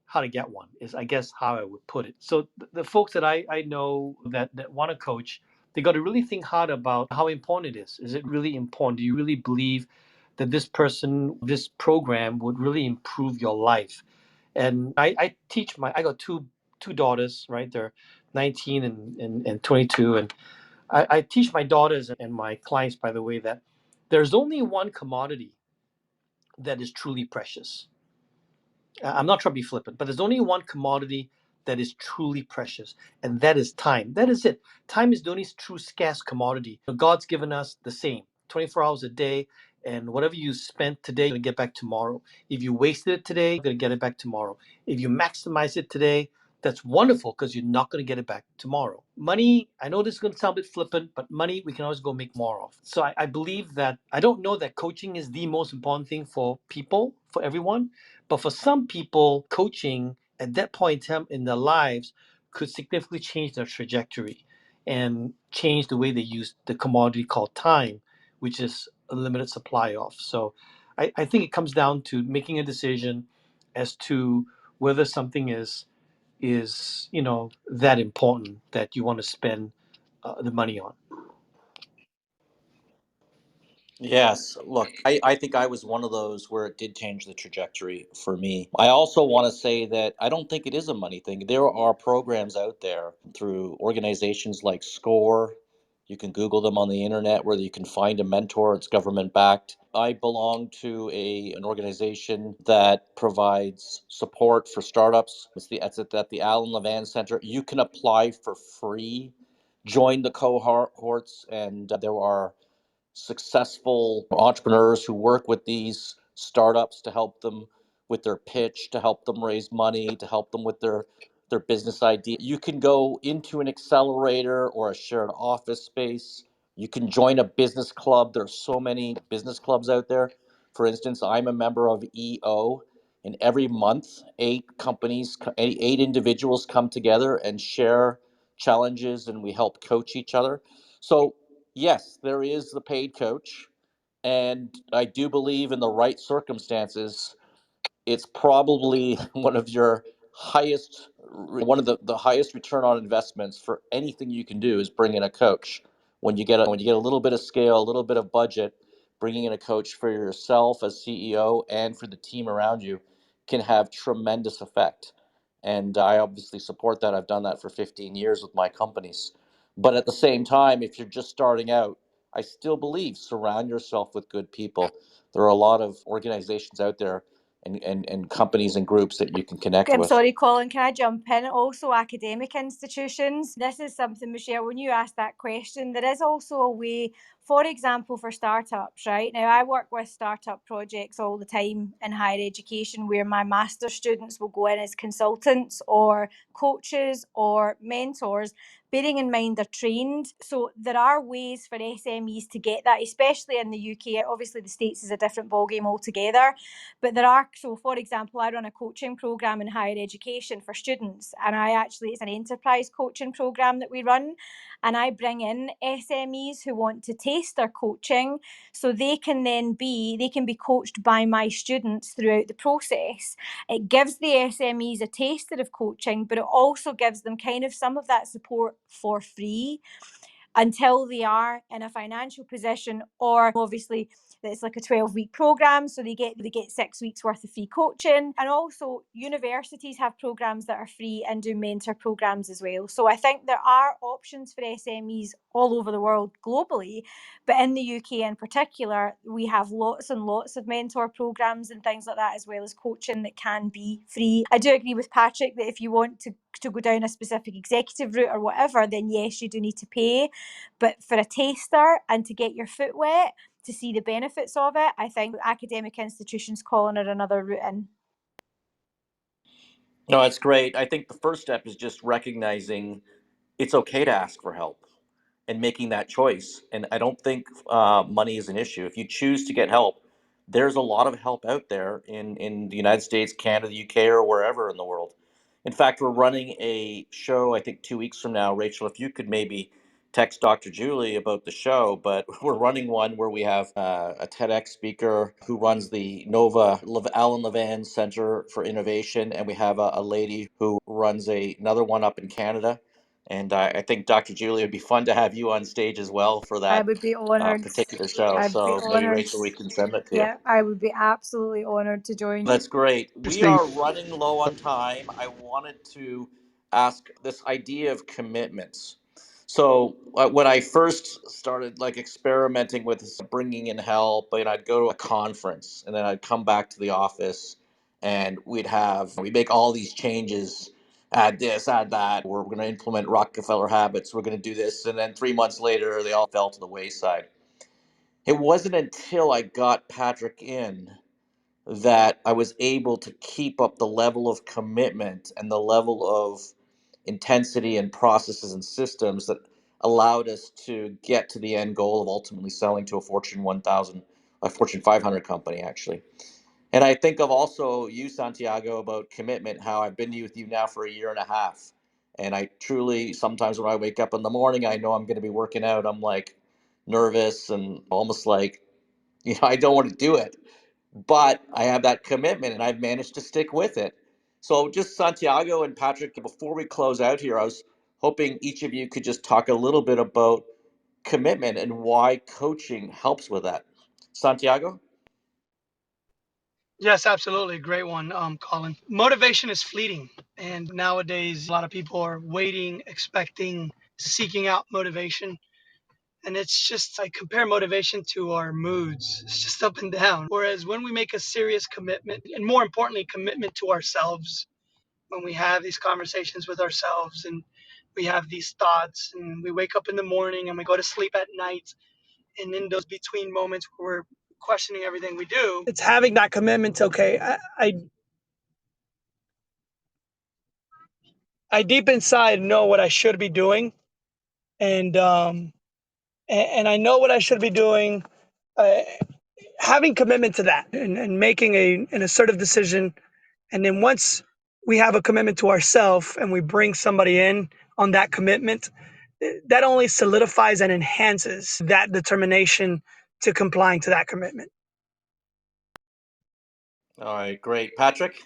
how to get one, is I guess how I would put it. So the folks that I know that want to coach, they got to really think hard about how important it is. Is it really important? Do you really believe that this person, this program would really improve your life? And I teach I got two daughters, right? They're 19 and 22. And I teach my daughters and my clients, by the way, that there's only one commodity that is truly precious. I'm not trying to be flippant, but there's only one commodity that is truly precious, and that is time. That is it. Time is the only true scarce commodity. God's given us the same 24 hours a day, and whatever you spent today, you're going to get back tomorrow. If you wasted it today, you're going to get it back tomorrow. If you maximize it today, that's wonderful because you're not going to get it back tomorrow. Money, I know this is going to sound a bit flippant, but money we can always go make more of. So I believe that I don't know that coaching is the most important thing for people, for everyone. But for some people, coaching at that point in time in their lives could significantly change their trajectory and change the way they use the commodity called time, which is a limited supply of. So I think it comes down to making a decision as to whether something is that important that you want to spend the money on. Yes, look, I think I was one of those where it did change the trajectory for me. I also want to say that I don't think it is a money thing. There are programs out there through organizations like SCORE. You can Google them on the internet where you can find a mentor. It's government backed. I belong to an organization that provides support for startups. It's at the Alan Levan Center. You can apply for free, join the cohorts, and there are successful entrepreneurs who work with these startups to help them with their pitch, to help them raise money, to help them with their business idea. You can go into an accelerator or a shared office space. You can join a business club. There's so many business clubs out there. For instance, I'm a member of EO, and every month, 8 individuals come together and share challenges, and we help coach each other. So yes, there is the paid coach, and I do believe in the right circumstances, it's probably one of the highest return on investments for anything you can do is bring in a coach. When you get a little bit of scale, a little bit of budget, bringing in a coach for yourself as CEO and for the team around you can have tremendous effect. And I obviously support that. I've done that for 15 years with my companies. But at the same time, if you're just starting out, I still believe surround yourself with good people. There are a lot of organizations out there and companies and groups that you can connect I'm with. sorry, Colin, can I jump in? Also, academic institutions. This is something, Michele, when you asked that question, there is also a way, for example, for startups, right? Now, I work with startup projects all the time in higher education where my master's students will go in as consultants or coaches or mentors, bearing in mind they're trained. So there are ways for SMEs to get that, especially in the UK. Obviously, the States is a different ballgame altogether. But there are, so for example, I run a coaching program in higher education for students, and it's an enterprise coaching program that we run. And I bring in SMEs who want to taste their coaching so they can be coached by my students throughout the process. It gives the SMEs a taster of coaching, but it also gives them kind of some of that support for free until they are in a financial position, or obviously it's like a 12-week program, so they get 6 weeks worth of free coaching. And also universities have programs that are free and do mentor programs as well. So I think there are options for SMEs all over the world globally, but in the UK in particular, we have lots and lots of mentor programs and things like that, as well as coaching that can be free. I do agree with Patrick that if you want to go down a specific executive route or whatever, then yes, you do need to pay. But for a taster and to get your foot wet, to see the benefits of it, I think academic institutions, Colin, are another route in. No, that's great. I think the first step is just recognizing it's okay to ask for help and making that choice. And I don't think money is an issue. If you choose to get help, there's a lot of help out there in the United States, Canada, the UK, or wherever in the world. In fact, we're running a show, I think 2 weeks from now. Rachel, if you could maybe text Dr. Julie about the show, but we're running one where we have a TEDx speaker who runs the Alan Levan Center for Innovation, and we have a lady who runs another one up in Canada. And I think Dr. Julie, would be fun to have you on stage as well for I that would be honoured. particular show. I'd be So maybe honoured. Rachel, we can send that to you. Yeah, I would be absolutely honoured to join. That's great. We Interesting. are running low on time. I wanted to ask this idea of commitments. So when I first started like experimenting with this, bringing in help, and I'd go to a conference and then I'd come back to the office and we make all these changes, add this, add that. We're going to implement Rockefeller habits. We're going to do this. And then 3 months later, they all fell to the wayside. It wasn't until I got Patrick in that I was able to keep up the level of commitment and the level of intensity and processes and systems that allowed us to get to the end goal of ultimately selling to a Fortune 1000, a Fortune 500 company, actually. And I think of also you, Santiago, about commitment, how I've been with you now for a year and a half. And I truly, sometimes when I wake up in the morning, I know I'm going to be working out. I'm like nervous and almost like, I don't want to do it, but I have that commitment and I've managed to stick with it. So just Santiago and Patrick, before we close out here, I was hoping each of you could just talk a little bit about commitment and why coaching helps with that. Santiago? Yes, absolutely. Great one, Colin. Motivation is fleeting. And nowadays, a lot of people are waiting, expecting, seeking out motivation. And it's just, I compare motivation to our moods. It's just up and down. Whereas when we make a serious commitment, and more importantly, commitment to ourselves, when we have these conversations with ourselves and we have these thoughts and we wake up in the morning and we go to sleep at night, and in those between moments where we're questioning everything we do, it's having that commitment to, okay, I deep inside know what I should be doing, and I know what I should be doing. Uh, Having commitment to that and making an assertive decision, and then once we have a commitment to ourselves and we bring somebody in on that commitment, that only solidifies and enhances that determination to complying to that commitment. All right, great. Patrick?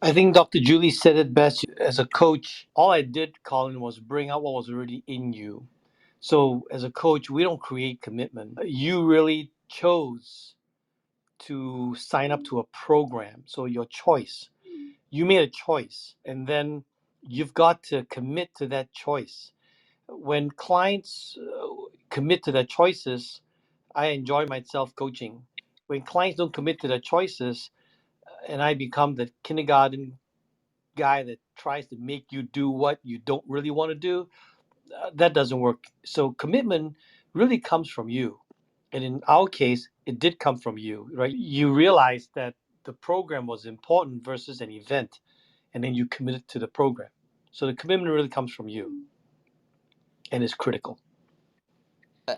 I think Dr. Julie said it best. As a coach, all I did, Colin, was bring out what was already in you. So as a coach, we don't create commitment. You really chose to sign up to a program. So your choice. You made a choice, and then you've got to commit to that choice. When clients commit to their choices, I enjoy myself coaching. When clients don't commit to their choices, and I become the kindergarten guy that tries to make you do what you don't really want to do, that doesn't work. So commitment really comes from you. And in our case, it did come from you, right? You realized that the program was important versus an event, and then you committed to the program. So the commitment really comes from you and is critical.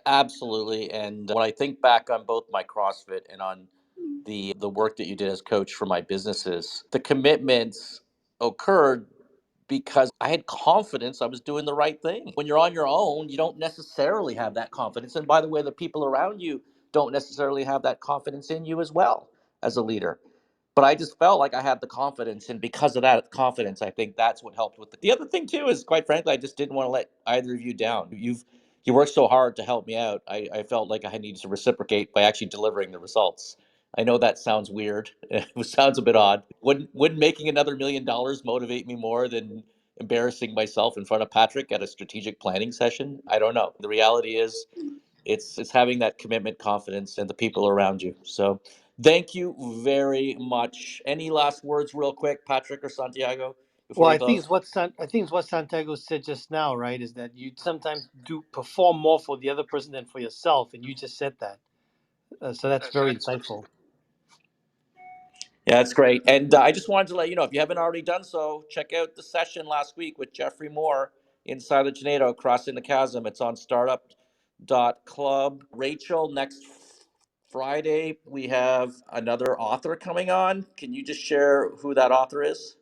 Absolutely. And when I think back on both my CrossFit and on the work that you did as coach for my businesses, the commitments occurred because I had confidence I was doing the right thing. When you're on your own, you don't necessarily have that confidence. And by the way, the people around you don't necessarily have that confidence in you as well as a leader. But I just felt like I had the confidence, and because of that confidence, I think that's what helped with the other thing too. Is quite frankly, I just didn't want to let either of you down. You worked so hard to help me out. I felt like I needed to reciprocate by actually delivering the results. I know that sounds weird. It sounds a bit odd. Wouldn't making another $1 million motivate me more than embarrassing myself in front of Patrick at a strategic planning session? I don't know. The reality is it's having that commitment, confidence, and the people around you. So thank you very much. Any last words real quick, Patrick or Santiago, before Well, we I think close? it's what Santiago said just now, right? Is that you sometimes do perform more for the other person than for yourself, and you just said that. So that's very insightful. Yeah, that's great. And I just wanted to let you know, if you haven't already done so, check out the session last week with Jeffrey Moore inside the tornado, crossing the chasm. It's on Startup.Club. Rachel, next Friday, we have another author coming on. Can you just share who that author is?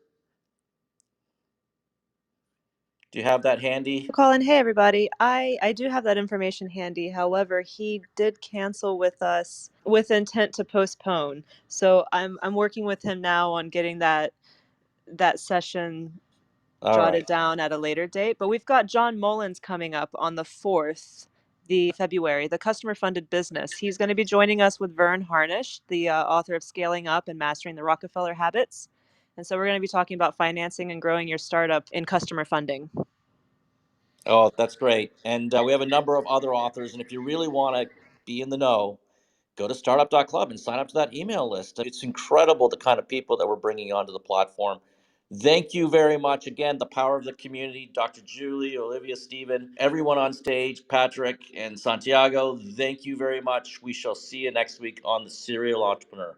Do you have that handy? Colin, hey everybody. I do have that information handy. However, he did cancel with us with intent to postpone. So I'm working with him now on getting that session All jotted right. down at a later date. But we've got John Mullins coming up on the 4th, the February, the customer funded business. He's going to be joining us with Vern Harnish, the author of Scaling Up and Mastering the Rockefeller Habits. And so we're going to be talking about financing and growing your startup in customer funding. Oh, that's great. And we have a number of other authors. And if you really want to be in the know, go to Startup.Club and sign up to that email list. It's incredible the kind of people that we're bringing onto the platform. Thank you very much. Again, the power of the community, Dr. Julie, Olivia, Stephen, everyone on stage, Patrick and Santiago, thank you very much. We shall see you next week on The Serial Entrepreneur.